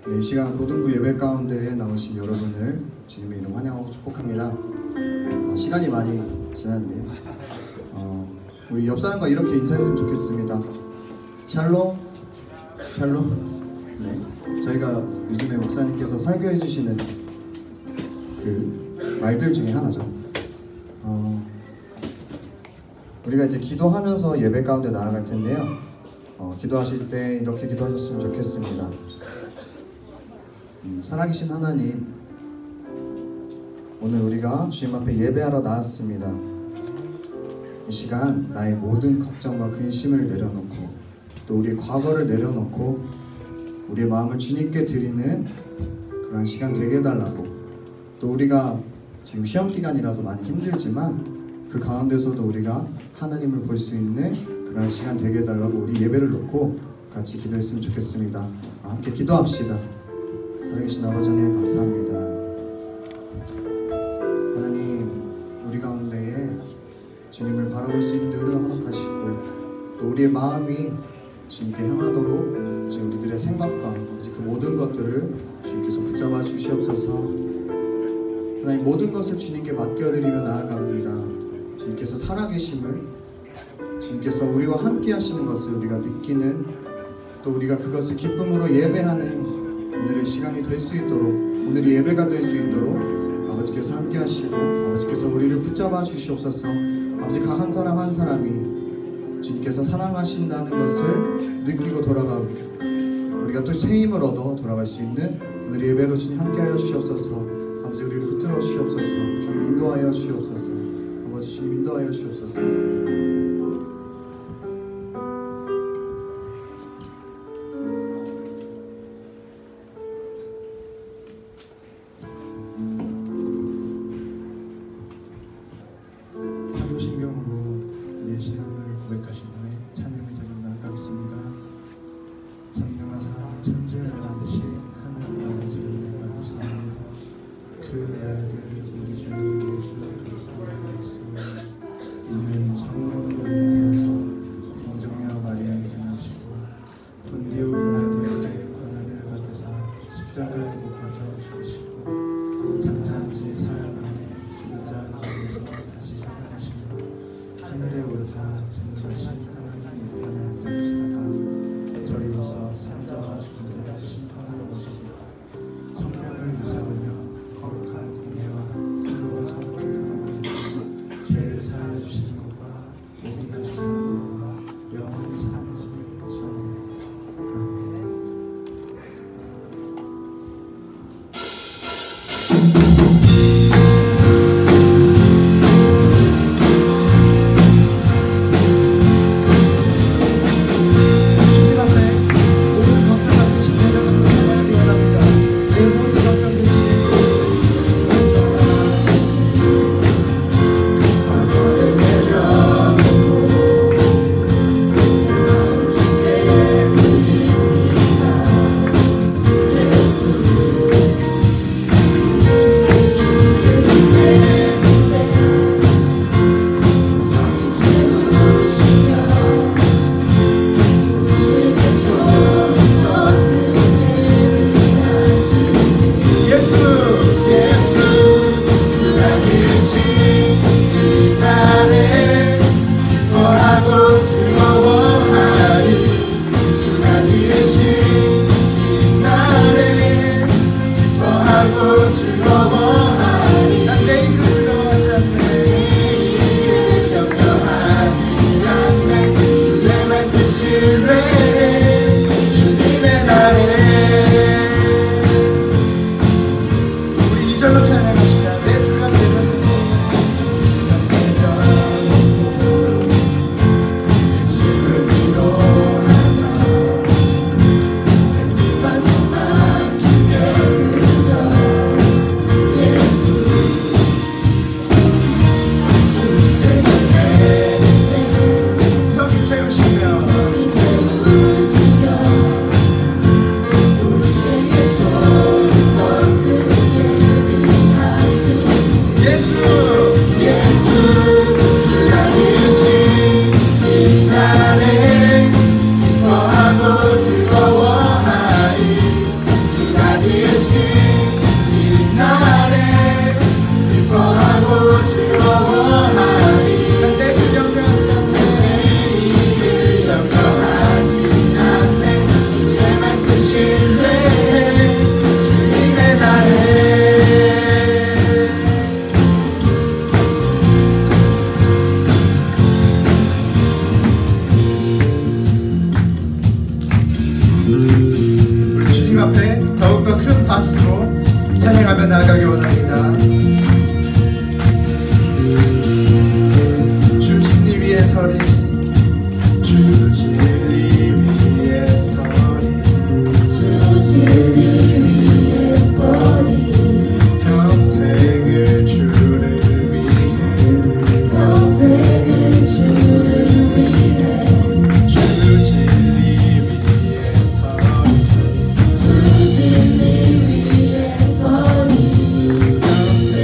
네, 이 시간 고등부 예배 가운데에 나오신 여러분을 주님의 이름 환영하고 축복합니다. 시간이 많이 지났네요. 우리 옆 사람과 이렇게 인사했으면 좋겠습니다. 샬롬, 샬롬. 네, 저희가 요즘에 목사님께서 설교해 주시는 그 말들 중에 하나죠. 우리가 이제 기도하면서 예배 가운데 나아갈 텐데요. 기도하실 때 이렇게 기도하셨으면 좋겠습니다. 살아계신 하나님, 오늘 우리가 주님 앞에 예배하러 나왔습니다. 이 시간 나의 모든 걱정과 근심을 내려놓고 또 우리의 과거를 내려놓고 우리의 마음을 주님께 드리는 그런 시간 되게 해달라고, 또 우리가 지금 시험기간이라서 많이 힘들지만 그 가운데서도 우리가 하나님을 볼 수 있는 그런 시간 되게 해달라고 우리 예배를 놓고 같이 기도했으면 좋겠습니다. 함께 기도합시다. 살아계신 아버지 하나님 감사합니다. 하나님, 우리 가운데에 주님을 바라볼 수 있는 눈을 허락하시고 또 우리의 마음이 주님께 향하도록 지금 우리들의 생각과 그 모든 것들을 주님께서 붙잡아 주시옵소서. 하나님, 모든 것을 주님께 맡겨드리며 나아갑니다. 주님께서 살아계심을, 주님께서 우리와 함께 하시는 것을 우리가 느끼는, 또 우리가 그것을 기쁨으로 예배하는 오늘의 시간이 될 수 있도록, 오늘의 예배가 될 수 있도록 아버지께서 함께 하시고 아버지께서 우리를 붙잡아 주시옵소서. 아버지, 각 한 사람 한 사람이 주님께서 사랑하신다는 것을 느끼고 돌아가고 우리가 또 새 힘을 얻어 돌아갈 수 있는 오늘의 예배로 주님 함께 하여 주시옵소서. 아버지, 우리를 붙들어 주시옵소서. 주님 인도하여 주시옵소서. 아버지, 주님 인도하여 주시옵소서. 저희로서 산자와 주님을 하시는 앞에 더욱더 큰 박수로 찬양하며 나아가기 원합니다. 주 진리 위에 서리, 주 진리 위에 서리, 주 진리 위에 서리. 평생을 주를 위해, 평생을 주를 위해. 주 진리 위에 서리, 주 진리 위에 서리. 평생을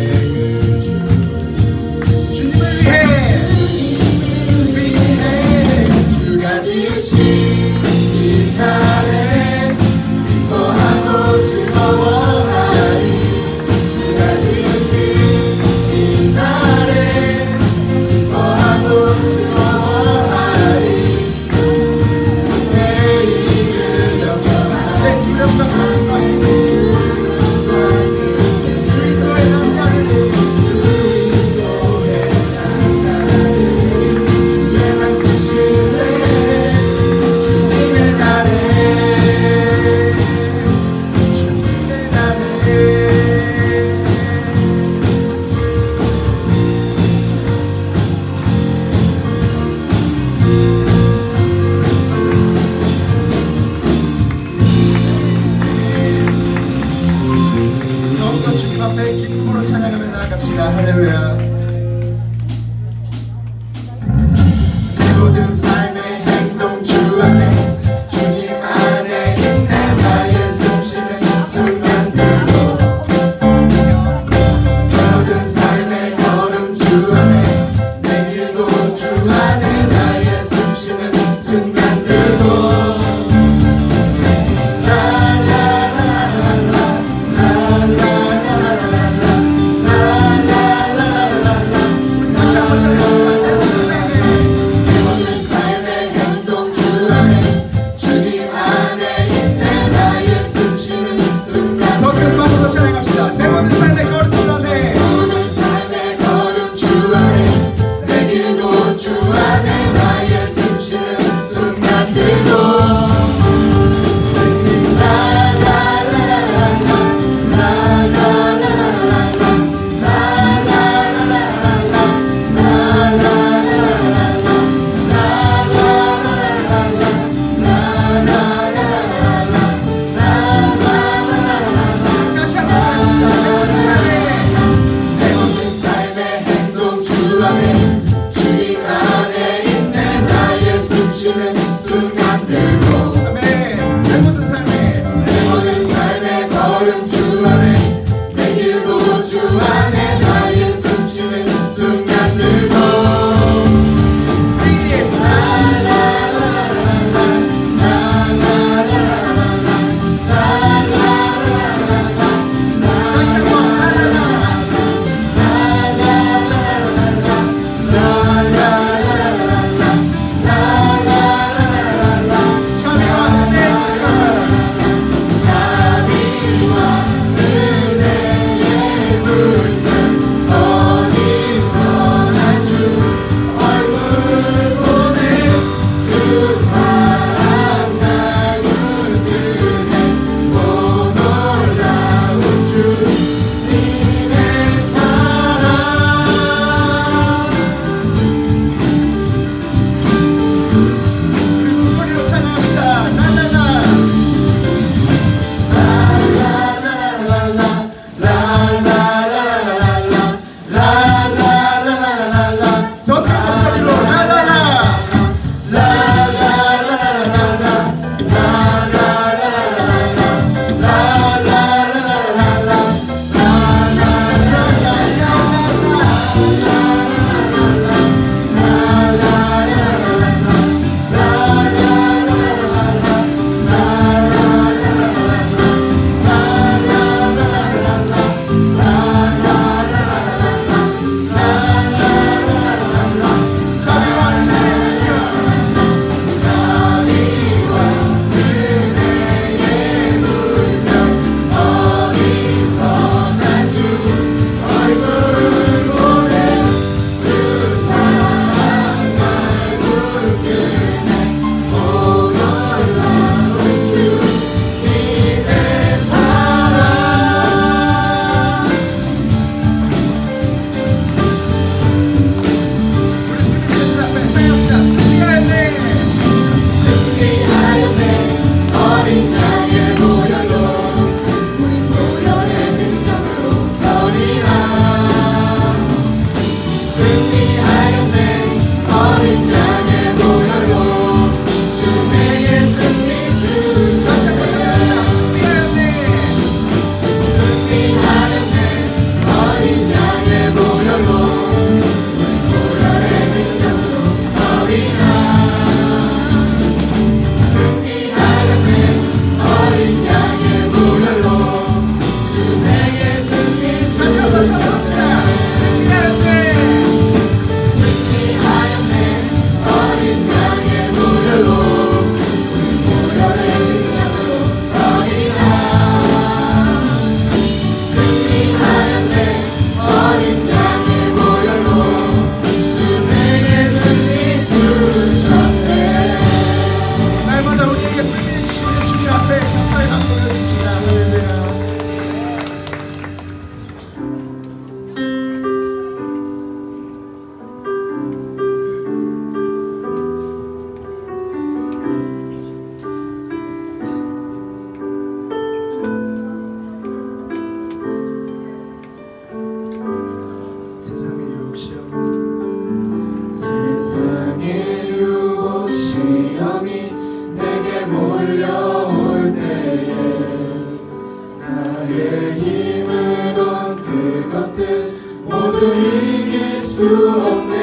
이길 수 없네.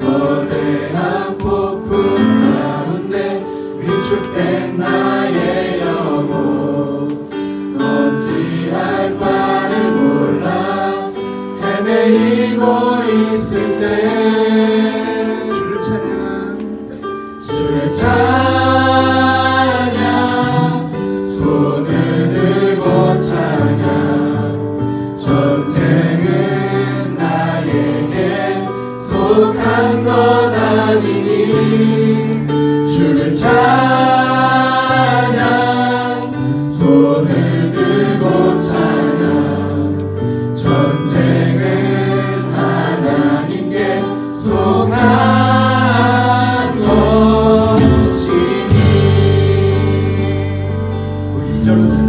거대한 폭풍 가운데 위축된 나의 영혼 어찌할 바를 몰라 헤매이고 있을 때 주를 찬양 손을 들고 찬양 전쟁은 나에게 속한 것 아니니 주를 찬양 손을 들고 찬양 전쟁은 하나님께 속한 것이니 2절로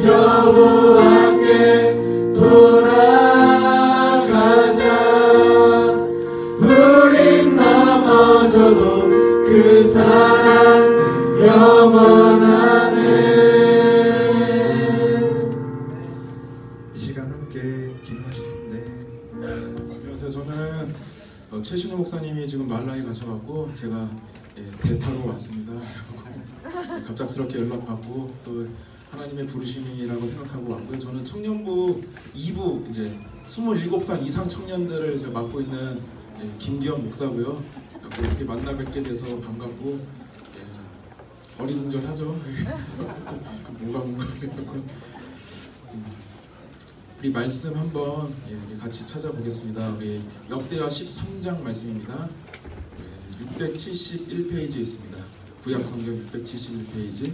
여호와께 돌아가자. 우린 넘어져도 그 사랑 영원하네. 이 시간 함께 기도하실 텐데 안녕하세요. 저는 최신호 목사님이 지금 말라에 가셔갖고 제가 배 타고 왔습니다. 갑작스럽게 연락받고 또 하나님의 부르심이라고 생각하고 왔고요. 저는 청년부 2부 이제 27살 이상 청년들을 제가 맡고 있는 김기현 목사고요. 이렇게 만나 뵙게 돼서 반갑고 어리둥절하죠. 뭔가 우리 말씀 한번 같이 찾아보겠습니다. 우리 역대하 13장 말씀입니다. 671페이지에 있습니다. 구약성경 671페이지.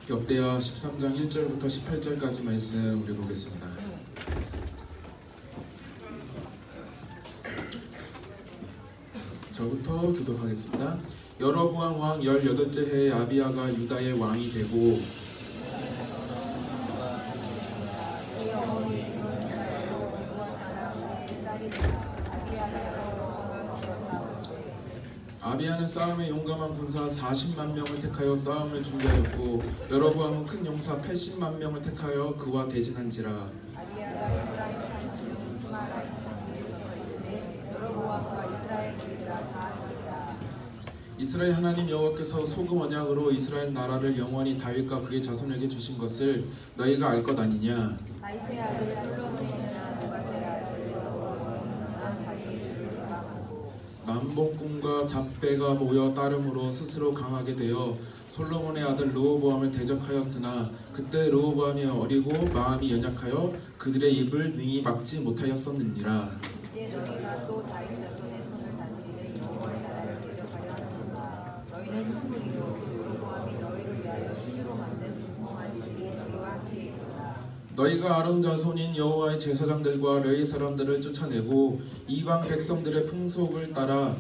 역대하 13장 1절부터 18절까지 말씀 우리 보겠습니다. 저부터 교독하겠습니다. 여로보암 왕 18째 해에 아비야가 유다의 왕이 되고 아비야는 싸움에 용감한 군사 40만 명을 택하여 싸움을 준비하였고 여로보암은 큰 용사 80만 명을 택하여 그와 대진한지라. 이스라엘 하나님 여호와께서 소금 언약으로 이스라엘 나라를 영원히 다윗과 그의 자손에게 주신 것을 너희가 알 것 아니냐. 다윗의 아들 솔로몬의 전하 누가세 아들 여로보암은 자기의 주를 제방하고 남복군과 잡배가 모여 따름으로 스스로 강하게 되어 솔로몬의 아들 르호보암을 대적하였으나 그때 르호보암이 어리고 마음이 연약하여 그들의 입을 능히 막지 못하였었느니라. 이제 너희가 또 다윗 자손의 손을 다스리는 여호와의 나라를 대적하려 하는구나. 너희는 흥분이요 여로보암이 너희를 위하여 신으로 만든 분성아지들이 너희와 함께 있도다. 너희가 아론 자손인 여호와의 제사장들과 레위 사람들을 쫓아내고 이방 백성들의 풍속을 따라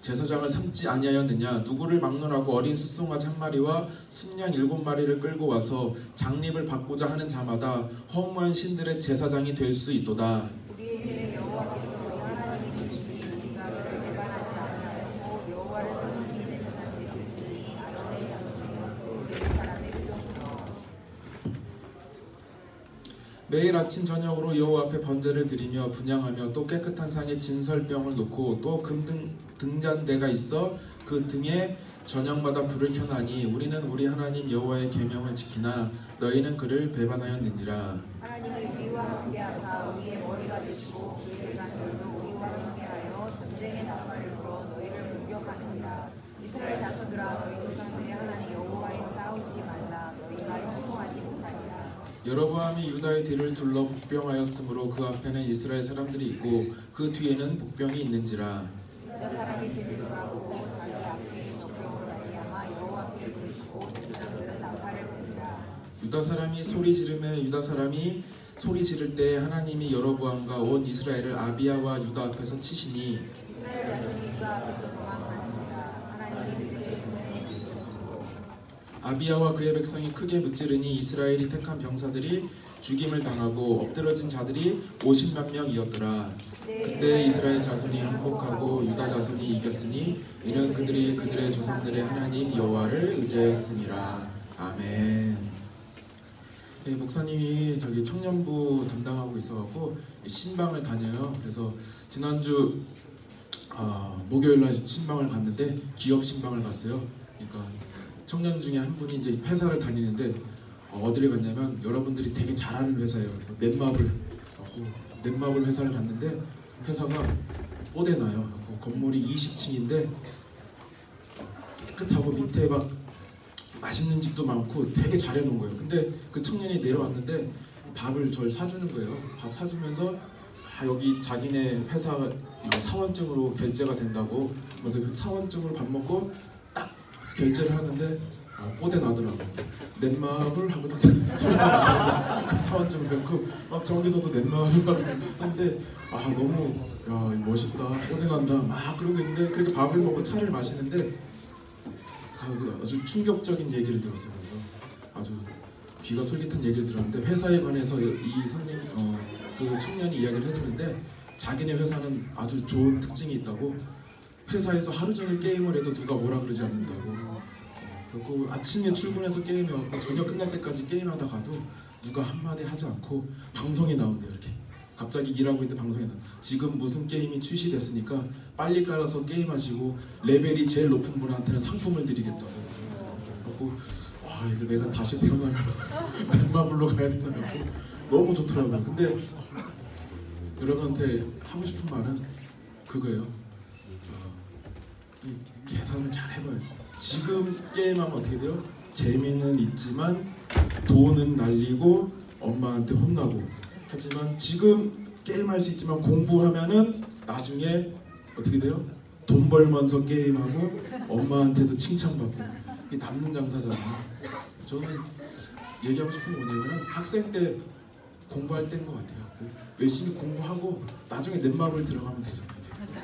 제사장을 삼지 아니하였느냐. 누구를 막론하고 어린 숫송아지 한 마리와 순양 7마리를 끌고 와서 장립을 받고자 하는 자마다 허무한 신들의 제사장이 될 수 있도다. 우리에게는 여호와께서 우리 하나님이 계시니 우리가 그를 배반하지 아니하였고 여호와를 섬기는 제사장들이 있으니 아론의 자손이요 또 레위 사람의 후손이요. 매일 아침 저녁으로 여호와 앞에 번제를 드리며 분향하며 또 깨끗한 상에 진설병을 놓고 또 등잔대가 있어 그 등에 저녁마다 불을 켜나니 우리는 우리 하나님 여호와의 계명을 지키나 너희는 그를 배반하였느니라. 하나님이 우리와 함께하사 우리의 머리가 되시고 그의 대간들도 우리와 함께하여 전쟁의 나팔을 불어 너희를 공격하느니라. 이스라엘 자손들아 너희 조상들의 하나님 여호와에 싸우지 말라. 너희가 형통하지 못하리라. 여로보암이 유다의 뒤를 둘러 복병하였으므로 그 앞에는 이스라엘 사람들이 있고 그 뒤에는 복병이 있는지라. 유다 사람이 뒤를 돌아보고 자기 앞에 적병으로 말미암아 여호와께 부르시고 제사장들은 나팔을 부니라. 유다 사람이 소리 지르매 유다 사람이 소리 지를 때 하나님이 여로보암과 온 이스라엘을 아비야와 유다 앞에서 치시니 이스라엘 자손이 유다 앞에서 도망하는지라. 하나님이 그들의 손에 주셨고 아비야와 그의 백성이 크게 무찌르니 이스라엘이 택한 병사들이 죽임을 당하고 엎드러진 자들이 50만 명이었더라. 그때 이스라엘 자손이 항복하고 유다 자손이 이겼으니 이는 그들이 그들의 조상들의 하나님 여호와를 의지하였음이라. 아멘. 네, 목사님이 저기 청년부 담당하고 있어갖고 신방을 다녀요. 그래서 지난주 목요일날 신방을 갔는데 기업 신방을 갔어요. 그러니까 청년 중에 한 분이 이제 회사를 다니는데 어디를 갔냐면 여러분들이 되게 잘하는 회사예요. 넷마블 회사를 갔는데 회사가 뽀대나요. 건물이 20층인데 깨끗하고 밑에 막 맛있는 집도 많고 되게 잘해놓은 거예요. 근데 그 청년이 내려왔는데 밥을 절 사주는 거예요. 밥 사주면서 여기 자기네 회사 사원증으로 결제가 된다고 그래서 사원증으로 밥 먹고 딱 결제를 하는데 뽀대 나더라고. 넷마블 하고 딱 사원증을 뵙고 막 저기서도 넷마블 하고 하는데 너무 야 멋있다 뽀대 난다 막 그러고 있는데 그렇게 밥을 먹고 차를 마시는데 아주 충격적인 얘기를 들었어요. 그래서 아주 귀가 솔깃한 얘기를 들었는데 회사에 관해서 이 선생님 그 청년이 이야기를 해주는데 자기네 회사는 아주 좋은 특징이 있다고. 회사에서 하루 종일 게임을 해도 누가 뭐라 그러지 않는다고. 그리고 아침에 출근해서 게임해갖고 저녁 끝날 때까지 게임하다 가도 누가 한마디 하지 않고 방송이 나온대요. 이렇게 갑자기 일하고 있는데 방송이 나. 지금 무슨 게임이 출시됐으니까 빨리 깔아서 게임하시고 레벨이 제일 높은 분한테는 상품을 드리겠다고. 그리고 이거 내가 다시 태어나면 넷마블로 가야 되나 하고 너무 좋더라고요. 근데 여러분한테 하고 싶은 말은 그거예요. 이 계산을 잘 해봐야지. 지금 게임하면 어떻게 돼요? 재미는 있지만 돈은 날리고 엄마한테 혼나고. 하지만 지금 게임할 수 있지만 공부하면은 나중에 어떻게 돼요? 돈 벌면서 게임하고 엄마한테도 칭찬받고. 이게 남는 장사잖아요. 저는 얘기하고 싶은 게 뭐냐면 학생 때 공부할 때인 것 같아요. 열심히 공부하고 나중에 넷마블 들어가면 되잖아요.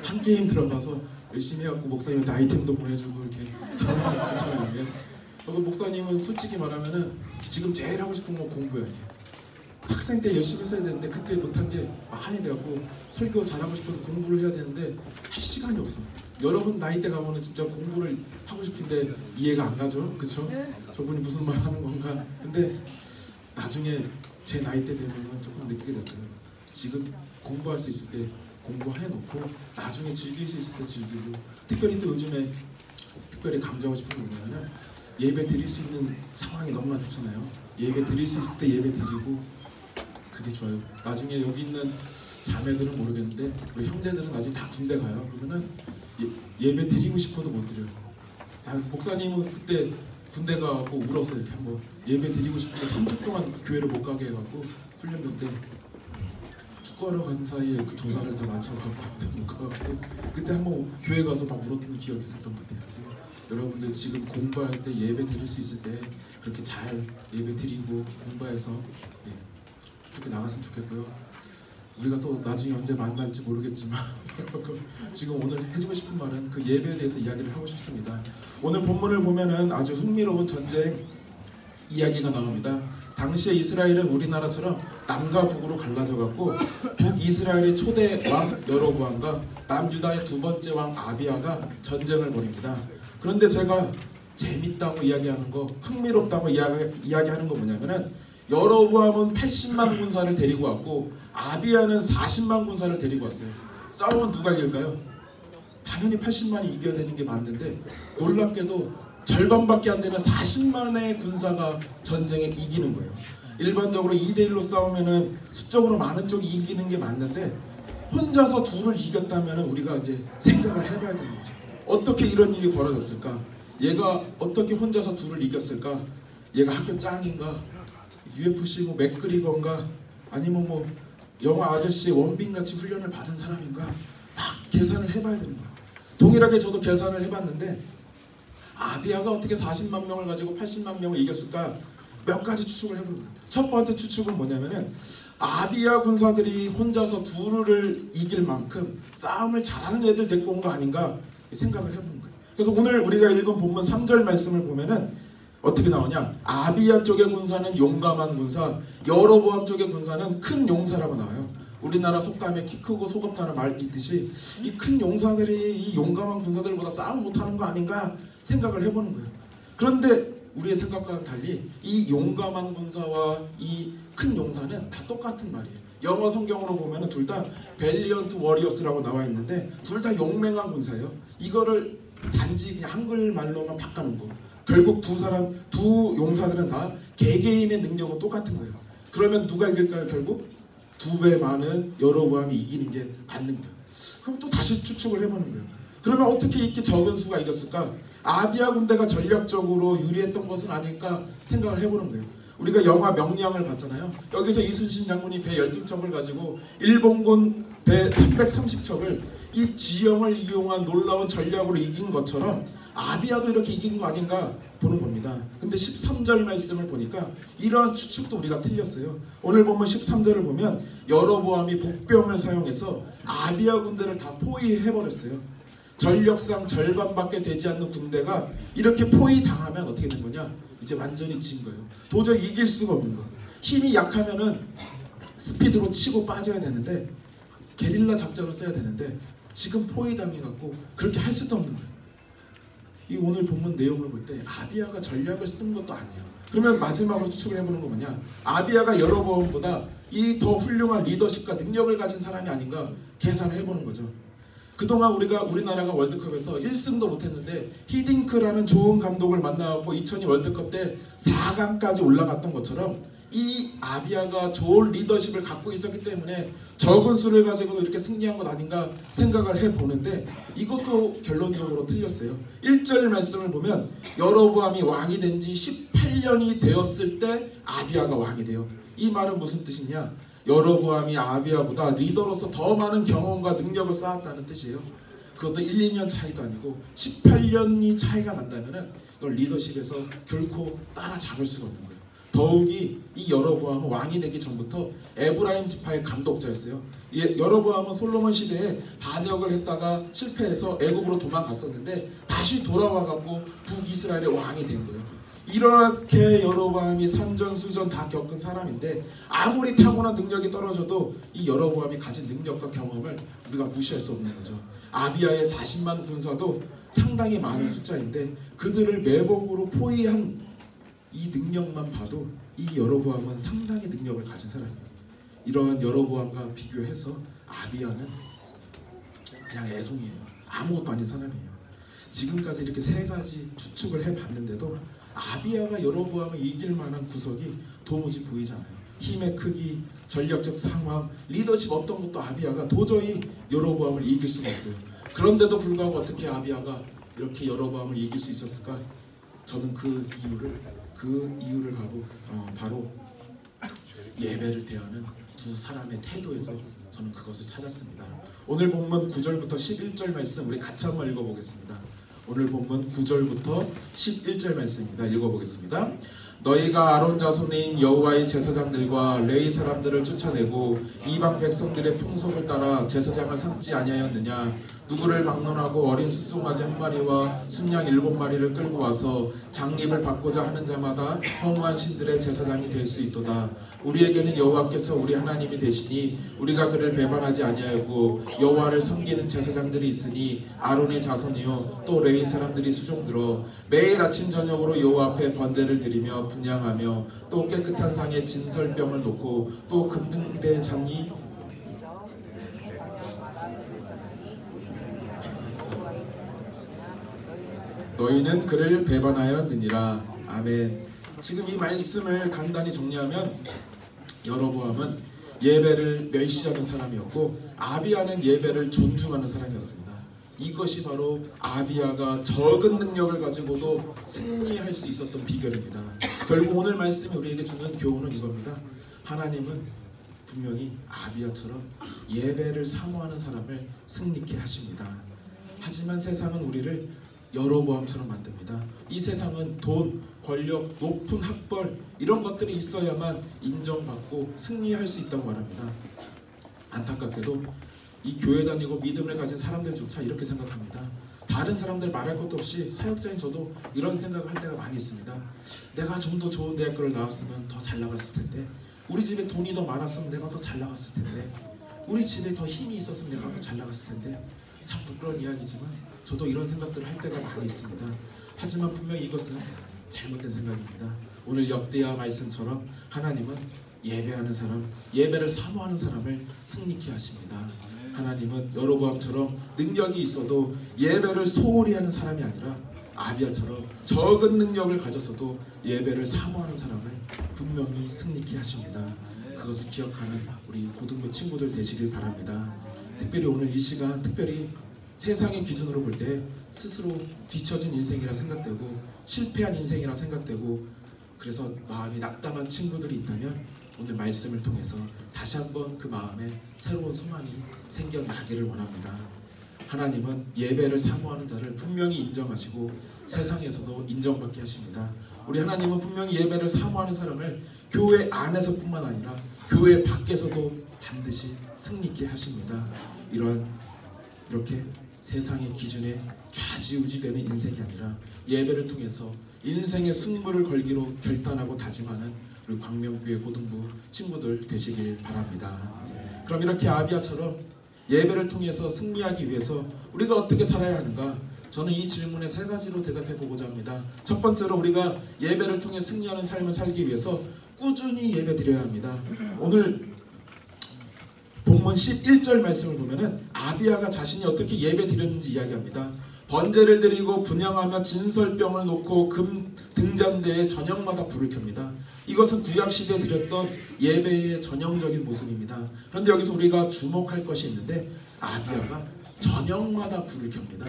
한 게임 들어가서 열심히 해갖고 목사님한테 아이템도 보내주고 이렇게 좋잖아요. 그리고 목사님은 솔직히 말하면은 지금 제일 하고 싶은 건 공부야. 이게. 학생 때 열심히 했어야 되는데 그때 못한 게 한이 돼갖고 설교 잘하고 싶어도 공부를 해야 되는데 할 시간이 없어. 여러분 나이 때 가면은 진짜 공부를 하고 싶은데 이해가 안 가죠, 그렇죠? 저분이 무슨 말 하는 건가? 근데 나중에 제 나이 때 되면은 조금 느끼게 됐어요. 지금 공부할 수 있을 때 공부해놓고 나중에 즐길 수 있을 때 즐기고. 특별히 또 요즘에 특별히 강조하고 싶은 게 뭐냐면 예배 드릴 수 있는 상황이 너무나 좋잖아요. 예배 드릴 수 있을 때 예배 드리고 그게 좋아요. 나중에 여기 있는 자매들은 모르겠는데 우리 형제들은 나중에 다 군대 가요. 그러면은 예배 드리고 싶어도 못 드려요. 목사님은 그때 군대 가고 울었어요. 이렇게 한번 예배 드리고 싶은데 3주 동안 교회를 못 가게 해갖고 훈련병 때 축구하러 간 사이에 그 조사를 다 마쳐갖고 못 가고 그때 한번 교회 가서 막 울었던 기억이 있었던 것 같아요. 여러분들 지금 공부할 때 예배 드릴 수 있을 때 그렇게 잘 예배 드리고 공부해서 그렇게 나갔으면 좋겠고요. 우리가 또 나중에 언제 만날지 모르겠지만 지금 오늘 해주고 싶은 말은 그 예배에 대해서 이야기를 하고 싶습니다. 오늘 본문을 보면은 아주 흥미로운 전쟁 이야기가 나옵니다. 당시에 이스라엘은 우리나라처럼 남과 북으로 갈라져 갖고 북이스라엘의 초대 왕 여로보암과 남유다의 두 번째 왕 아비야가 전쟁을 벌입니다. 그런데 제가 재밌다고 이야기하는 거, 흥미롭다고 이야기하는 거 뭐냐면은 여로보암은 80만 군사를 데리고 왔고 아비야는 40만 군사를 데리고 왔어요. 싸우면 누가 이길까요? 당연히 80만이 이겨야 되는 게 맞는데 놀랍게도 절반밖에 안 되는 40만의 군사가 전쟁에 이기는 거예요. 일반적으로 2대1로 싸우면은 수적으로 많은 쪽이 이기는 게 맞는데 혼자서 둘을 이겼다면 우리가 이제 생각을 해봐야 되는 거죠. 어떻게 이런 일이 벌어졌을까? 얘가 어떻게 혼자서 둘을 이겼을까? 얘가 학교 짱인가? UFC 뭐 맥그리거인가? 아니면 뭐 영화 아저씨 원빈같이 훈련을 받은 사람인가? 막 계산을 해봐야 되는 거야. 동일하게 저도 계산을 해봤는데 아비야가 어떻게 40만 명을 가지고 80만 명을 이겼을까? 몇 가지 추측을 해보는 거예요. 첫 번째 추측은 뭐냐면은 아비야 군사들이 혼자서 둘을 이길 만큼 싸움을 잘하는 애들 데리고 온 거 아닌가 생각을 해보는 거예요. 그래서 오늘 우리가 읽은 본문 3절 말씀을 보면은 어떻게 나오냐? 아비야 쪽의 군사는 용감한 군사, 여로보암 쪽의 군사는 큰 용사라고 나와요. 우리나라 속담에 키 크고 속 없다는 말 있듯이 이 큰 용사들이 이 용감한 군사들보다 싸움 못하는 거 아닌가 생각을 해보는 거예요. 그런데 우리의 생각과는 달리 이 용감한 군사와 이 큰 용사는 다 똑같은 말이에요. 영어 성경으로 보면 둘 다 밸리언트 워리어스라고 나와 있는데 둘 다 용맹한 군사예요. 이거를 단지 그냥 한글말로만 바꿔놓은 거. 결국 두 용사들은 다 개개인의 능력은 똑같은 거예요. 그러면 누가 이길까요? 결국 2배 많은 여로보암이 이기는 게 맞는 거예요. 그럼 또 다시 추측을 해보는 거예요. 그러면 어떻게 이렇게 적은 수가 이겼을까? 아비야 군대가 전략적으로 유리했던 것은 아닐까 생각을 해보는 거예요. 우리가 영화 명량을 봤잖아요. 여기서 이순신 장군이 배 12척을 가지고 일본군 배 330척을 이 지형을 이용한 놀라운 전략으로 이긴 것처럼 아비야도 이렇게 이긴 거 아닌가 보는 겁니다. 근데 13절 말씀을 보니까 이러한 추측도 우리가 틀렸어요. 오늘 보면 13절을 보면 여로보암이 복병을 사용해서 아비야 군대를 다 포위해버렸어요. 전력상 절반밖에 되지 않는 군대가 이렇게 포위당하면 어떻게 된 거냐? 이제 완전히 진 거예요. 도저히 이길 수가 없는 거예요. 힘이 약하면은 스피드로 치고 빠져야 되는데 게릴라 작전을 써야 되는데 지금 포위당해갖고 그렇게 할 수도 없는 거예요. 이 오늘 본문 내용을 볼 때 아비야가 전략을 쓴 것도 아니에요. 그러면 마지막으로 추측을 해보는 거 뭐냐? 아비야가 여로보암보다 이 더 훌륭한 리더십과 능력을 가진 사람이 아닌가 계산을 해보는 거죠. 그동안 우리나라가 월드컵에서 1승도 못했는데 히딩크라는 좋은 감독을 만나고 2002 월드컵 때 4강까지 올라갔던 것처럼 이 아비야가 좋은 리더십을 갖고 있었기 때문에 적은 수를 가지고 이렇게 승리한 것 아닌가 생각을 해보는데 이것도 결론적으로 틀렸어요. 1절 말씀을 보면 여로보암이 왕이 된 지 18년이 되었을 때 아비야가 왕이 돼요. 이 말은 무슨 뜻이냐? 여로보암이 아비야보다 리더로서 더 많은 경험과 능력을 쌓았다는 뜻이에요. 그것도 1, 2년 차이도 아니고 18년이 차이가 난다면 이걸 리더십에서 결코 따라잡을 수가 없는 거예요. 더욱이 이 여로보암은 왕이 되기 전부터 에브라임 지파의 감독자였어요. 여로보암은 솔로몬 시대에 반역을 했다가 실패해서 애굽으로 도망갔었는데 다시 돌아와갖고 북이스라엘의 왕이 된 거예요. 이렇게 여로보암이 산전수전 다 겪은 사람인데 아무리 타고난 능력이 떨어져도 이 여로보암이 가진 능력과 경험을 우리가 무시할 수 없는 거죠. 아비야의 40만 군사도 상당히 많은 숫자인데 그들을 매복으로 포위한 이 능력만 봐도 이 여로보암은 상당히 능력을 가진 사람이에요. 이러한 여로보암과 비교해서 아비야는 그냥 애송이에요. 아무것도 아닌 사람이에요. 지금까지 이렇게 세 가지 추측을 해봤는데도 아비야가 여로보암을 이길 만한 구석이 도무지 보이지 않아요. 힘의 크기, 전략적 상황, 리더십 어떤 것도 아비야가 도저히 여로보암을 이길 수가 없어요. 그런데도 불구하고 어떻게 아비야가 이렇게 여로보암을 이길 수 있었을까? 저는 그 이유를 바로 예배를 대하는 두 사람의 태도에서 저는 그것을 찾았습니다. 오늘 본문 9절부터 11절 말씀 우리 같이 한번 읽어보겠습니다. 오늘 본문 9절부터 11절 말씀입니다. 읽어보겠습니다. 너희가 아론 자손인 여호와의 제사장들과 레위 사람들을 쫓아내고 이방 백성들의 풍속을 따라 제사장을 삼지 아니하였느냐? 누구를 막론하고 어린 숫송아지 한 마리와 순양 7마리를 끌고 와서 장립을 받고자 하는 자마다 허무한 신들의 제사장이 될 수 있도다. 우리에게는 여호와께서 우리 하나님이 되시니 우리가 그를 배반하지 아니하였고 여호와를 섬기는 제사장들이 있으니 아론의 자손이요 또 레위 사람들이 수종들어 매일 아침 저녁으로 여호와 앞에 번제를 드리며 분향하며 또 깨끗한 상에 진설병을 놓고 또 금등대 장이 너희는 그를 배반하였느니라. 아멘. 지금 이 말씀을 간단히 정리하면 여로보암은 예배를 멸시하는 사람이었고 아비야는 예배를 존중하는 사람이었습니다. 이것이 바로 아비야가 적은 능력을 가지고도 승리할 수 있었던 비결입니다. 결국 오늘 말씀이 우리에게 주는 교훈은 이겁니다. 하나님은 분명히 아비야처럼 예배를 사모하는 사람을 승리케 하십니다. 하지만 세상은 우리를 여로보암처럼 만듭니다. 이 세상은 돈, 권력, 높은 학벌 이런 것들이 있어야만 인정받고 승리할 수 있다고 말합니다. 안타깝게도 이 교회 다니고 믿음을 가진 사람들조차 이렇게 생각합니다. 다른 사람들 말할 것도 없이 사역자인 저도 이런 생각을 할 때가 많이 있습니다. 내가 좀 더 좋은 대학교를 나왔으면 더 잘 나갔을 텐데, 우리 집에 돈이 더 많았으면 내가 더 잘 나갔을 텐데, 우리 집에 더 힘이 있었으면 내가 더 잘 나갔을 텐데. 참 부끄러운 이야기지만 저도 이런 생각들을 할 때가 많이 있습니다. 하지만 분명히 이것은 잘못된 생각입니다. 오늘 역대하 말씀처럼 하나님은 예배하는 사람, 예배를 사모하는 사람을 승리케 하십니다. 하나님은 여로보암처럼 능력이 있어도 예배를 소홀히 하는 사람이 아니라 아비야처럼 적은 능력을 가졌어도 예배를 사모하는 사람을 분명히 승리케 하십니다. 그것을 기억하는 우리 고등부 친구들 되시길 바랍니다. 특별히 오늘 이 시간 특별히 세상의 기준으로 볼 때 스스로 뒤처진 인생이라 생각되고 실패한 인생이라 생각되고 그래서 마음이 낙담한 친구들이 있다면 오늘 말씀을 통해서 다시 한번 그 마음에 새로운 소망이 생겨나기를 원합니다. 하나님은 예배를 사모하는 자를 분명히 인정하시고 세상에서도 인정받게 하십니다. 우리 하나님은 분명히 예배를 사모하는 사람을 교회 안에서뿐만 아니라 교회 밖에서도 반드시 승리케 하십니다. 이렇게 세상의 기준에 좌지우지되는 인생이 아니라 예배를 통해서 인생의 승부를 걸기로 결단하고 다짐하는 우리 광명교회 고등부 친구들 되시길 바랍니다. 그럼 이렇게 아비야처럼 예배를 통해서 승리하기 위해서 우리가 어떻게 살아야 하는가? 저는 이 질문에 3가지로 대답해 보고자 합니다. 첫 번째로 우리가 예배를 통해 승리하는 삶을 살기 위해서 꾸준히 예배 드려야 합니다. 오늘 본문 11절 말씀을 보면은 아비야가 자신이 어떻게 예배 드렸는지 이야기합니다. 번제를 드리고 분향하며 진설병을 놓고 금 등잔대에 저녁마다 불을 켭니다. 이것은 구약시대에 드렸던 예배의 전형적인 모습입니다. 그런데 여기서 우리가 주목할 것이 있는데 아비야가 저녁마다 불을 켭니다.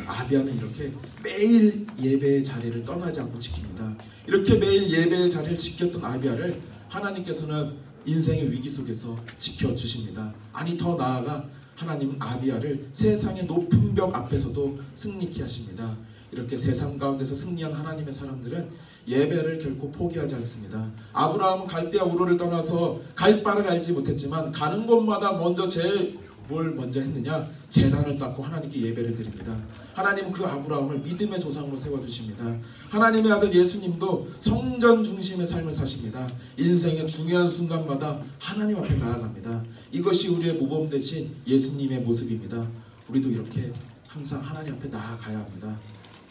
아비야는 이렇게 매일 예배의 자리를 떠나지 않고 지킵니다. 이렇게 매일 예배의 자리를 지켰던 아비야를 하나님께서는 인생의 위기 속에서 지켜주십니다. 아니 더 나아가 하나님은 아비야를 세상의 높은 벽 앞에서도 승리케 하십니다. 이렇게 세상 가운데서 승리한 하나님의 사람들은 예배를 결코 포기하지 않습니다. 아브라함은 갈대아 우르를 떠나서 갈 바를 알지 못했지만 가는 곳마다 뭘 먼저 했느냐? 제단을 쌓고 하나님께 예배를 드립니다. 하나님은 그 아브라함을 믿음의 조상으로 세워주십니다. 하나님의 아들 예수님도 성전 중심의 삶을 사십니다. 인생의 중요한 순간마다 하나님 앞에 나아갑니다. 이것이 우리의 모범 대신 예수님의 모습입니다. 우리도 이렇게 항상 하나님 앞에 나아가야 합니다.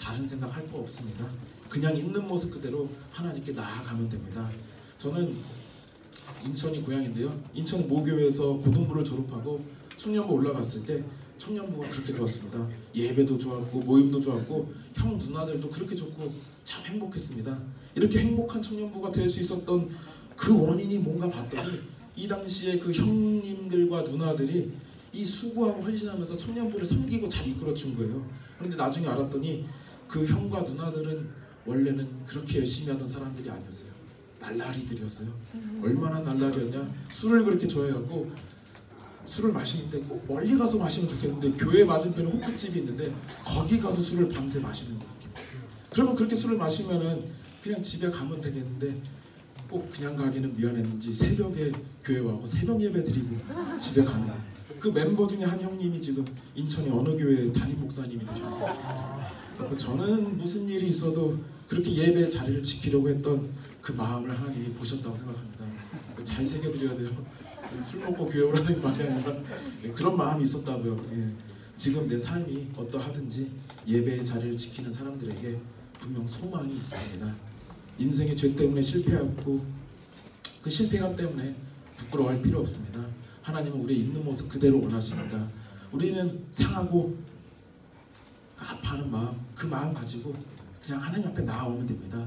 다른 생각할 거 없습니다. 그냥 있는 모습 그대로 하나님께 나아가면 됩니다. 저는 인천이 고향인데요. 인천 모교회에서 고등부를 졸업하고 청년부 올라갔을 때 청년부가 그렇게 좋았습니다. 예배도 좋았고 모임도 좋았고 형 누나들도 그렇게 좋고 참 행복했습니다. 이렇게 행복한 청년부가 될 수 있었던 그 원인이 뭔가 봤더니 이 당시에 그 형님들과 누나들이 이 수고하고 헌신하면서 청년부를 섬기고 잘 이끌어준 거예요. 그런데 나중에 알았더니 그 형과 누나들은 원래는 그렇게 열심히 하던 사람들이 아니었어요. 날라리들이었어요. 얼마나 날라리였냐? 술을 그렇게 좋아해갖고 술을 마시는데 꼭 멀리 가서 마시면 좋겠는데 교회 맞은편에 호프집이 있는데 거기 가서 술을 밤새 마시는 거예요. 그러면 그렇게 술을 마시면은 그냥 집에 가면 되겠는데 꼭 그냥 가기는 미안했는지 새벽에 교회 와고 새벽 예배 드리고 집에 가는 그 멤버 중에 한 형님이 지금 인천의 어느 교회 담임 목사님이 되셨어요. 저는 무슨 일이 있어도 그렇게 예배 자리를 지키려고 했던 그 마음을 하나님이 보셨다고 생각합니다. 잘 새겨드려야 돼요. 술 먹고 교회 오라는 말이 아니라 그런 마음이 있었다고요. 지금 내 삶이 어떠하든지 예배의 자리를 지키는 사람들에게 분명 소망이 있습니다. 인생의 죄 때문에 실패하고 그 실패감 때문에 부끄러워할 필요 없습니다. 하나님은 우리의 있는 모습 그대로 원하십니다. 우리는 상하고 아파하는 마음, 그 마음 가지고 그냥 하나님 앞에 나아오면 됩니다.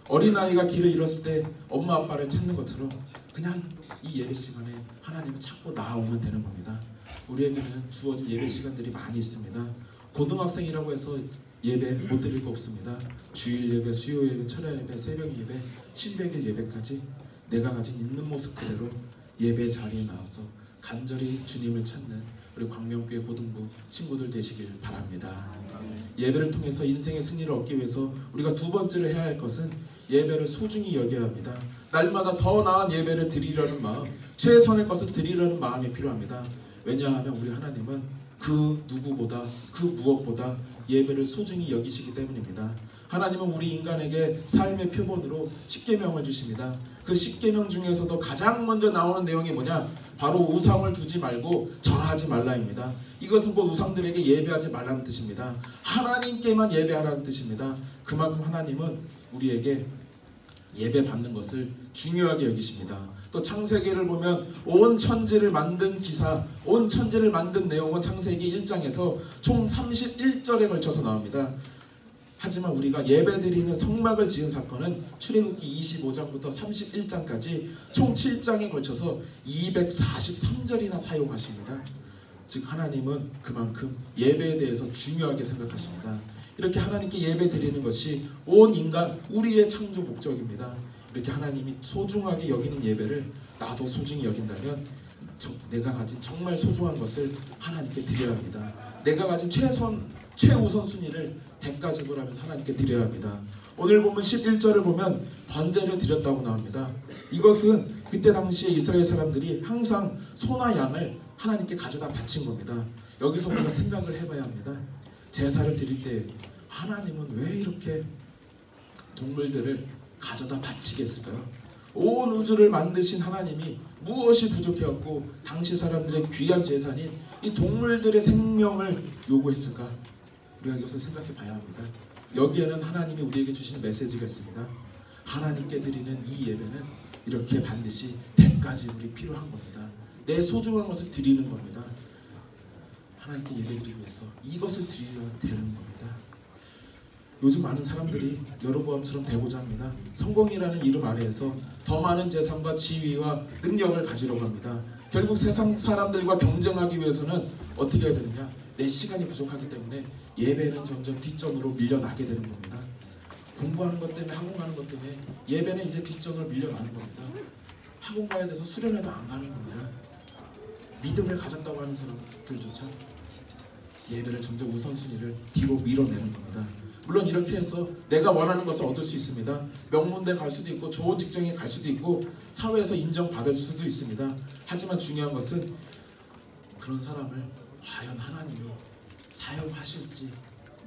어린아이가 길을 잃었을 때 엄마 아빠를 찾는 것처럼 그냥 이 예배 시간에 하나님을 찾고 나아오면 되는 겁니다. 우리에게는 주어진 예배 시간들이 많이 있습니다. 고등학생이라고 해서 예배 못 드릴 거 없습니다. 주일 예배, 수요 예배, 철야 예배, 새벽 예배, 신백일 예배까지 내가 가진 있는 모습 그대로 예배 자리에 나와서 간절히 주님을 찾는 우리 광명교회 고등부 친구들 되시길 바랍니다. 예배를 통해서 인생의 승리를 얻기 위해서 우리가 두 번째로 해야 할 것은 예배를 소중히 여겨야 합니다. 날마다 더 나은 예배를 드리려는 마음, 최선의 것을 드리려는 마음이 필요합니다. 왜냐하면 우리 하나님은 그 누구보다 그 무엇보다 예배를 소중히 여기시기 때문입니다. 하나님은 우리 인간에게 삶의 표본으로 십계명을 주십니다. 그 십계명 중에서도 가장 먼저 나오는 내용이 뭐냐? 바로 우상을 두지 말고 절하지 말라입니다. 이것은 곧 우상들에게 예배하지 말라는 뜻입니다. 하나님께만 예배하라는 뜻입니다. 그만큼 하나님은 우리에게 예배 받는 것을 중요하게 여기십니다. 또 창세기를 보면 온 천지를 만든 기사, 온 천지를 만든 내용은 창세기 1장에서 총 31절에 걸쳐서 나옵니다. 하지만 우리가 예배드리는 성막을 지은 사건은 출애굽기 25장부터 31장까지 총 7장에 걸쳐서 243절이나 사용하십니다. 즉 하나님은 그만큼 예배에 대해서 중요하게 생각하십니다. 이렇게 하나님께 예배 드리는 것이 온 인간 우리의 창조 목적입니다. 이렇게 하나님이 소중하게 여기는 예배를 나도 소중히 여긴다면 내가 가진 정말 소중한 것을 하나님께 드려야 합니다. 내가 가진 최우선순위를 대가 지불하면서 하나님께 드려야 합니다. 오늘 보면 11절을 보면 번제를 드렸다고 나옵니다. 이것은 그때 당시에 이스라엘 사람들이 항상 소나 양을 하나님께 가져다 바친 겁니다. 여기서 우리가 생각을 해봐야 합니다. 제사를 드릴 때 하나님은 왜 이렇게 동물들을 가져다 바치게 했을까요? 온 우주를 만드신 하나님이 무엇이 부족해왔고 당시 사람들의 귀한 재산인 이 동물들의 생명을 요구했을까? 우리가 이것을 생각해 봐야 합니다. 여기에는 하나님이 우리에게 주시는 메시지가 있습니다. 하나님께 드리는 이 예배는 이렇게 반드시 대가 지불이 필요한 겁니다. 내 소중한 것을 드리는 겁니다. 하나님께 예배드리기 위해서 이것을 드려야 되는 겁니다. 요즘 많은 사람들이 여로보암처럼 되고자 합니다. 성공이라는 이름 아래에서 더 많은 재산과 지위와 능력을 가지려고 합니다. 결국 세상 사람들과 경쟁하기 위해서는 어떻게 해야 되느냐? 내 시간이 부족하기 때문에 예배는 점점 뒷전으로 밀려나게 되는 겁니다. 공부하는 것 때문에, 학원 가는 것 때문에 예배는 이제 뒷전으로 밀려나는 겁니다. 학원 가야 돼서 수련회도 안 가는 겁니다. 믿음을 가졌다고 하는 사람들조차 예배를 점점 우선순위를 뒤로 밀어내는 겁니다. 물론 이렇게 해서 내가 원하는 것을 얻을 수 있습니다. 명문대 갈 수도 있고 좋은 직장에 갈 수도 있고 사회에서 인정받을 수도 있습니다. 하지만 중요한 것은 그런 사람을 과연 하나님이 사용하실지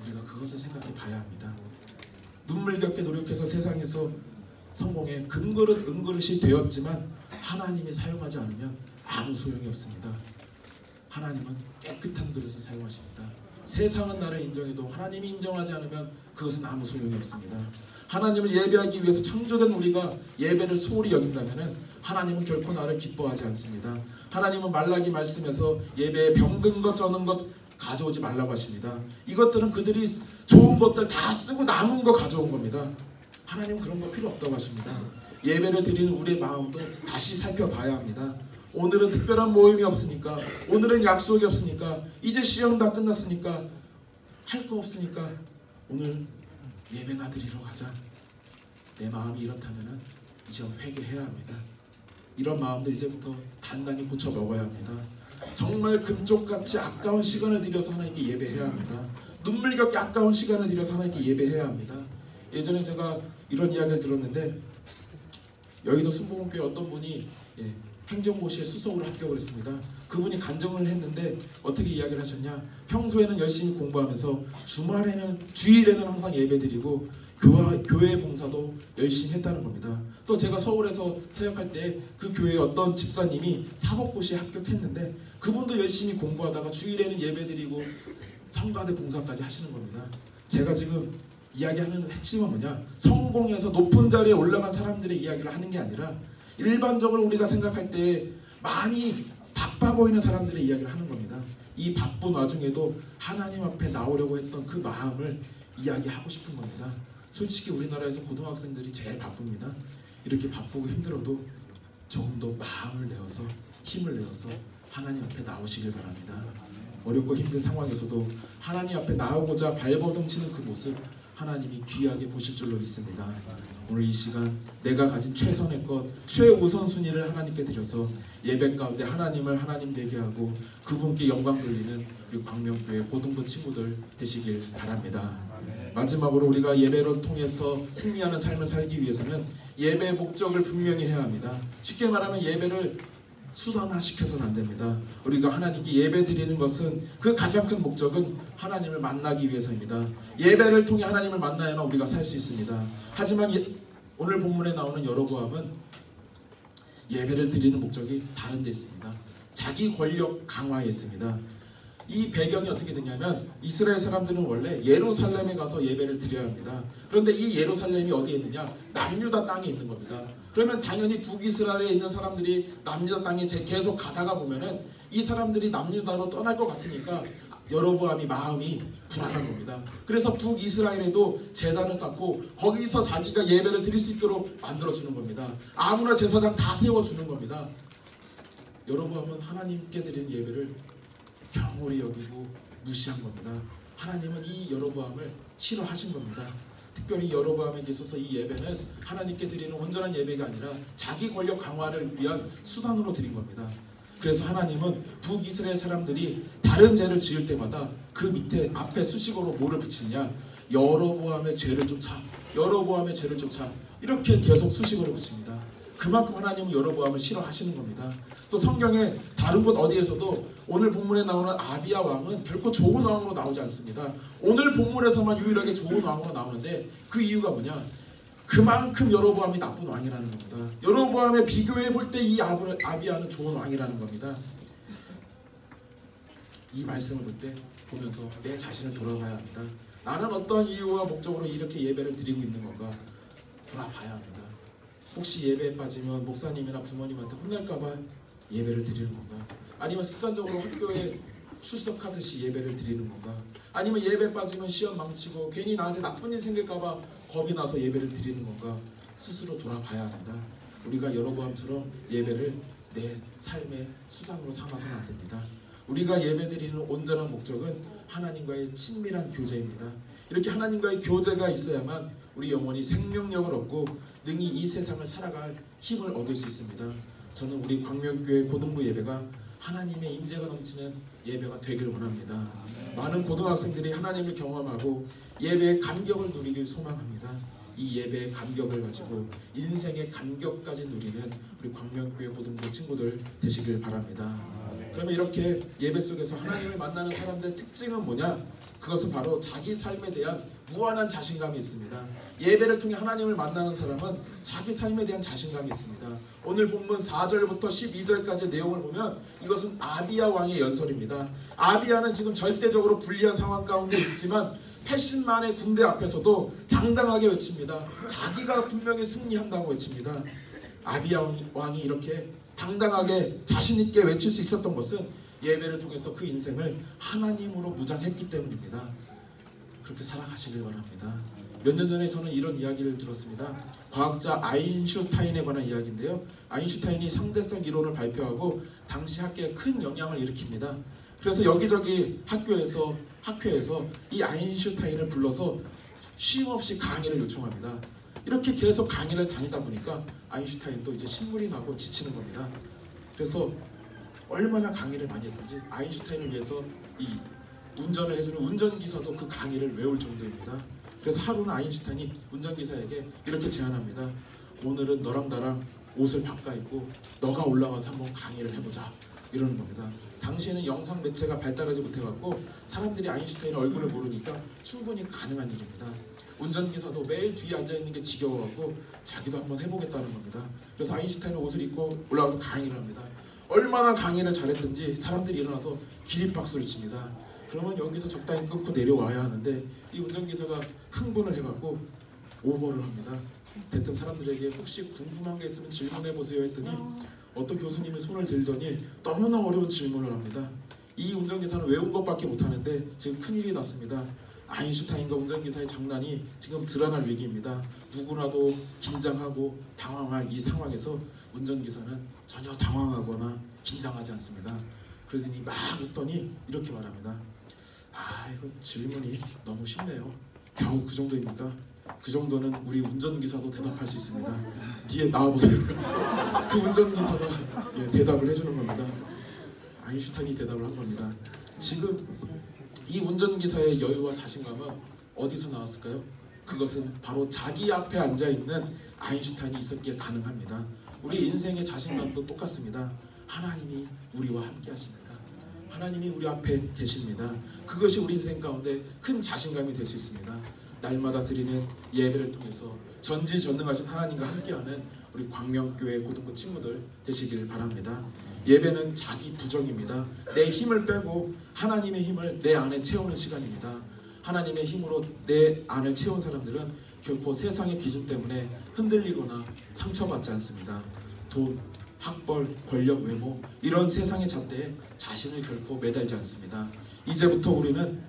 우리가 그것을 생각해 봐야 합니다. 눈물겹게 노력해서 세상에서 성공에 금그릇이 되었지만 하나님이 사용하지 않으면 아무 소용이 없습니다. 하나님은 깨끗한 그릇을 사용하십니다. 세상은 나를 인정해도 하나님이 인정하지 않으면 그것은 아무 소용이 없습니다. 하나님을 예배하기 위해서 창조된 우리가 예배를 소홀히 여긴다면 하나님은 결코 나를 기뻐하지 않습니다. 하나님은 말라기 말씀에서 예배에 병든 것 쩌는 것 가져오지 말라고 하십니다. 이것들은 그들이 좋은 것들 다 쓰고 남은 거 가져온 겁니다. 하나님은 그런 거 필요 없다고 하십니다. 예배를 드리는 우리의 마음도 다시 살펴봐야 합니다. 오늘은 특별한 모임이 없으니까, 오늘은 약속이 없으니까, 이제 시험 다 끝났으니까, 할 거 없으니까 오늘 예배나 드리러 가자. 내 마음이 이렇다면 이제 회개해야 합니다. 이런 마음들 이제부터 단단히 고쳐 먹어야 합니다. 정말 금쪽같이 아까운 시간을 들여서 하나님께 예배해야 합니다. 눈물겹게 아까운 시간을 들여서 하나님께 예배해야 합니다. 예전에 제가 이런 이야기를 들었는데 여의도 순복음교회 어떤 분이 행정고시에 수석으로 합격을 했습니다. 그분이 간증을 했는데 어떻게 이야기를 하셨냐? 평소에는 열심히 공부하면서 주일에는 항상 예배드리고 교회 봉사도 열심히 했다는 겁니다. 또 제가 서울에서 사역할 때 그 교회에 어떤 집사님이 사법고시에 합격했는데 그분도 열심히 공부하다가 주일에는 예배드리고 성가대 봉사까지 하시는 겁니다. 제가 지금 이야기하는 핵심은 뭐냐? 성공해서 높은 자리에 올라간 사람들의 이야기를 하는 게 아니라 일반적으로 우리가 생각할 때 많이 바빠 보이는 사람들의 이야기를 하는 겁니다. 이 바쁜 와중에도 하나님 앞에 나오려고 했던 그 마음을 이야기하고 싶은 겁니다. 솔직히 우리나라에서 고등학생들이 제일 바쁩니다. 이렇게 바쁘고 힘들어도 조금 더 마음을 내어서 힘을 내어서 하나님 앞에 나오시길 바랍니다. 어렵고 힘든 상황에서도 하나님 앞에 나오고자 발버둥치는 그 모습 하나님이 귀하게 보실 줄로 믿습니다. 오늘 이 시간 내가 가진 최선의 것, 최우선순위를 하나님께 드려서 예배 가운데 하나님을 하나님 되게 하고 그분께 영광 돌리는 우리 광명교회 고등부 친구들 되시길 바랍니다. 마지막으로 우리가 예배를 통해서 승리하는 삶을 살기 위해서는 예배의 목적을 분명히 해야 합니다. 쉽게 말하면 예배를 수단화시켜서는 안 됩니다. 우리가 하나님께 예배 드리는 것은 그 가장 큰 목적은 하나님을 만나기 위해서입니다. 예배를 통해 하나님을 만나야만 우리가 살 수 있습니다. 하지만 오늘 본문에 나오는 여로보암은 예배를 드리는 목적이 다른 데 있습니다. 자기 권력 강화에 있습니다. 이 배경이 어떻게 되냐면 이스라엘 사람들은 원래 예루살렘에 가서 예배를 드려야 합니다. 그런데 이 예루살렘이 어디에 있느냐? 남유다 땅에 있는 겁니다. 그러면 당연히 북이스라엘에 있는 사람들이 남유다 땅에 계속 가다가 보면은 이 사람들이 남유다로 떠날 것 같으니까 여로보암이 마음이 불안한 겁니다. 그래서 북이스라엘에도 제단을 쌓고 거기서 자기가 예배를 드릴 수 있도록 만들어주는 겁니다. 아무나 제사장 다 세워주는 겁니다. 여로보암은 하나님께 드리는 예배를 경홀히 여기고 무시한 겁니다. 하나님은 이 여로보암을 싫어하신 겁니다. 특별히 여로보암에게 있어서 이 예배는 하나님께 드리는 온전한 예배가 아니라 자기 권력 강화를 위한 수단으로 드린 겁니다. 그래서 하나님은 북이스라엘 사람들이 다른 죄를 지을 때마다 그 밑에 앞에 수식어로 뭐를 붙이냐, 여로보암의 죄를 쫓아, 여로보암의 죄를 쫓아, 이렇게 계속 수식어를 붙입니다. 그만큼 하나님은 여로보암을 싫어하시는 겁니다. 또 성경에 다른 곳 어디에서도 오늘 본문에 나오는 아비야 왕은 결코 좋은 왕으로 나오지 않습니다. 오늘 본문에서만 유일하게 좋은 왕으로 나오는데 그 이유가 뭐냐? 그만큼 여로보암이 나쁜 왕이라는 겁니다. 여로보암에 비교해 볼 때 이 아비야는 좋은 왕이라는 겁니다. 이 말씀을 볼 때 보면서 내 자신을 돌아봐야 합니다. 나는 어떠한 이유와 목적으로 이렇게 예배를 드리고 있는 건가 돌아봐야 합니다. 혹시 예배에 빠지면 목사님이나 부모님한테 혼날까봐 예배를 드리는 건가? 아니면 습관적으로 학교에 출석하듯이 예배를 드리는 건가? 아니면 예배 빠지면 시험 망치고 괜히 나한테 나쁜 일 생길까봐 겁이 나서 예배를 드리는 건가? 스스로 돌아봐야 합니다. 우리가 여로보암처럼 예배를 내 삶의 수단으로 삼아서는 안 됩니다. 우리가 예배드리는 온전한 목적은 하나님과의 친밀한 교제입니다. 이렇게 하나님과의 교제가 있어야만 우리 영혼이 생명력을 얻고 능히 이 세상을 살아갈 힘을 얻을 수 있습니다. 저는 우리 광명교회 고등부 예배가 하나님의 임재가 넘치는 예배가 되길 원합니다. 많은 고등학생들이 하나님을 경험하고 예배의 감격을 누리길 소망합니다. 이 예배의 감격을 가지고 인생의 감격까지 누리는 우리 광명교회 고등부 친구들 되시길 바랍니다. 그러면 이렇게 예배 속에서 하나님을 만나는 사람들의 특징은 뭐냐? 그것은 바로 자기 삶에 대한 무한한 자신감이 있습니다. 예배를 통해 하나님을 만나는 사람은 자기 삶에 대한 자신감이 있습니다. 오늘 본문 4절부터 12절까지 내용을 보면 이것은 아비야 왕의 연설입니다. 아비야는 지금 절대적으로 불리한 상황 가운데 있지만 80만의 군대 앞에서도 당당하게 외칩니다. 자기가 분명히 승리한다고 외칩니다. 아비야 왕이 이렇게 당당하게 자신있게 외칠 수 있었던 것은 예배를 통해서 그 인생을 하나님으로 무장했기 때문입니다. 그렇게 살아가시길 바랍니다. 몇 년 전에 저는 이런 이야기를 들었습니다. 과학자 아인슈타인에 관한 이야기인데요. 아인슈타인이 상대성 이론을 발표하고 당시 학계에 큰 영향을 일으킵니다. 그래서 여기저기 학회에서 이 아인슈타인을 불러서 쉼없이 강의를 요청합니다. 이렇게 계속 강의를 다니다 보니까 아인슈타인도 이제 신물이 나고 지치는 겁니다. 그래서 얼마나 강의를 많이 했던지 아인슈타인을 위해서 이 운전을 해주는 운전기사도 그 강의를 외울 정도입니다. 그래서 하루는 아인슈타인이 운전기사에게 이렇게 제안합니다. 오늘은 너랑 나랑 옷을 바꿔 입고 너가 올라가서 한번 강의를 해보자, 이러는 겁니다. 당시에는 영상 매체가 발달하지 못해갖고 사람들이 아인슈타인 얼굴을 모르니까 충분히 가능한 일입니다. 운전기사도 매일 뒤에 앉아있는 게 지겨워갖고 자기도 한번 해보겠다는 겁니다. 그래서 아인슈타인은 옷을 입고 올라가서 강의를 합니다. 얼마나 강의를 잘했든지 사람들이 일어나서 기립박수를 칩니다. 그러면 여기서 적당히 끊고 내려와야 하는데 이 운전기사가 흥분을 해갖고 오버를 합니다. 대뜸 사람들에게 혹시 궁금한 게 있으면 질문해보세요 했더니 어떤 교수님이 손을 들더니 너무나 어려운 질문을 합니다. 이 운전기사는 외운 것밖에 못하는데 지금 큰일이 났습니다. 아인슈타인과 운전기사의 장난이 지금 드러날 위기입니다. 누구라도 긴장하고 당황할 이 상황에서 운전기사는 전혀 당황하거나 긴장하지 않습니다. 그러더니 막 웃더니 이렇게 말합니다. 아, 이거 질문이 너무 쉽네요. 겨우 그 정도입니까? 그 정도는 우리 운전기사도 대답할 수 있습니다. 뒤에 나와보세요. 그 운전기사가 대답을 해주는 겁니다. 아인슈타인이 대답을 한 겁니다. 지금 이 운전기사의 여유와 자신감은 어디서 나왔을까요? 그것은 바로 자기 앞에 앉아있는 아인슈타인이 있었기에 가능합니다. 우리 인생의 자신감도 똑같습니다. 하나님이 우리와 함께 하십니다. 하나님이 우리 앞에 계십니다. 그것이 우리 인생 가운데 큰 자신감이 될 수 있습니다. 날마다 드리는 예배를 통해서 전지전능하신 하나님과 함께하는 우리 광명교회 고등부 친구들 되시길 바랍니다. 예배는 자기 부정입니다. 내 힘을 빼고 하나님의 힘을 내 안에 채우는 시간입니다. 하나님의 힘으로 내 안을 채운 사람들은 결코 세상의 기준 때문에 흔들리거나 상처받지 않습니다. 돈, 학벌, 권력, 외모 이런 세상의 잣대에 자신을 결코 매달지 않습니다. 이제부터 우리는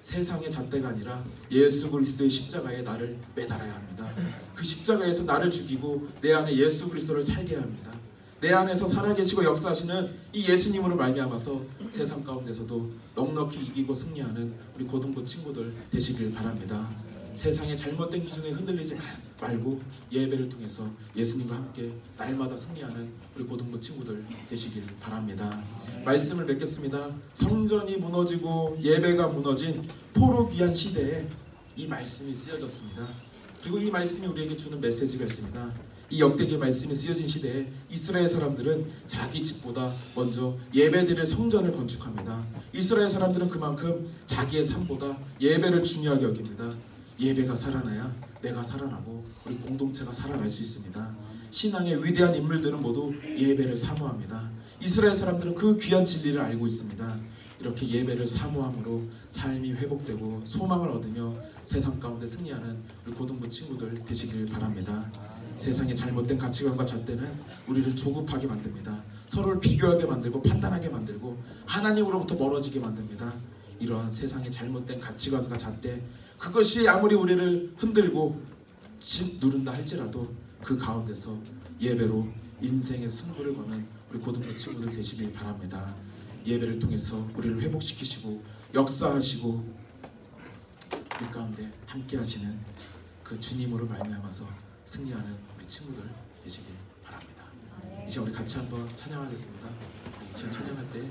세상의 잣대가 아니라 예수 그리스도의 십자가에 나를 매달아야 합니다. 그 십자가에서 나를 죽이고 내 안에 예수 그리스도를 살게 합니다. 내 안에서 살아계시고 역사하시는 이 예수님으로 말미암아서 세상 가운데서도 넉넉히 이기고 승리하는 우리 고등부 친구들 되시길 바랍니다. 세상의 잘못된 기준에 흔들리지 말고 예배를 통해서 예수님과 함께 날마다 승리하는 우리 고등부 친구들 되시길 바랍니다. 말씀을 맺겠습니다. 성전이 무너지고 예배가 무너진 포로 귀한 시대에 이 말씀이 쓰여졌습니다. 그리고 이 말씀이 우리에게 주는 메시지가 있습니다. 이 역대기 말씀이 쓰여진 시대에 이스라엘 사람들은 자기 집보다 먼저 예배드릴 성전을 건축합니다. 이스라엘 사람들은 그만큼 자기의 삶보다 예배를 중요하게 여깁니다. 예배가 살아나야 내가 살아나고 우리 공동체가 살아날 수 있습니다. 신앙의 위대한 인물들은 모두 예배를 사모합니다. 이스라엘 사람들은 그 귀한 진리를 알고 있습니다. 이렇게 예배를 사모함으로 삶이 회복되고 소망을 얻으며 세상 가운데 승리하는 우리 고등부 친구들 되시길 바랍니다. 세상의 잘못된 가치관과 잣대는 우리를 조급하게 만듭니다. 서로를 비교하게 만들고 판단하게 만들고 하나님으로부터 멀어지게 만듭니다. 이러한 세상의 잘못된 가치관과 잣대, 그것이 아무리 우리를 흔들고 짓누른다 할지라도 그 가운데서 예배로 인생의 승부를 거는 우리 고등부 친구들 되시길 바랍니다. 예배를 통해서 우리를 회복시키시고 역사하시고 우리 가운데 함께 하시는 그 주님으로 말미암아서 승리하는 우리 친구들 되시길 바랍니다. 이제 우리 같이 한번 찬양하겠습니다. 지금 찬양할 때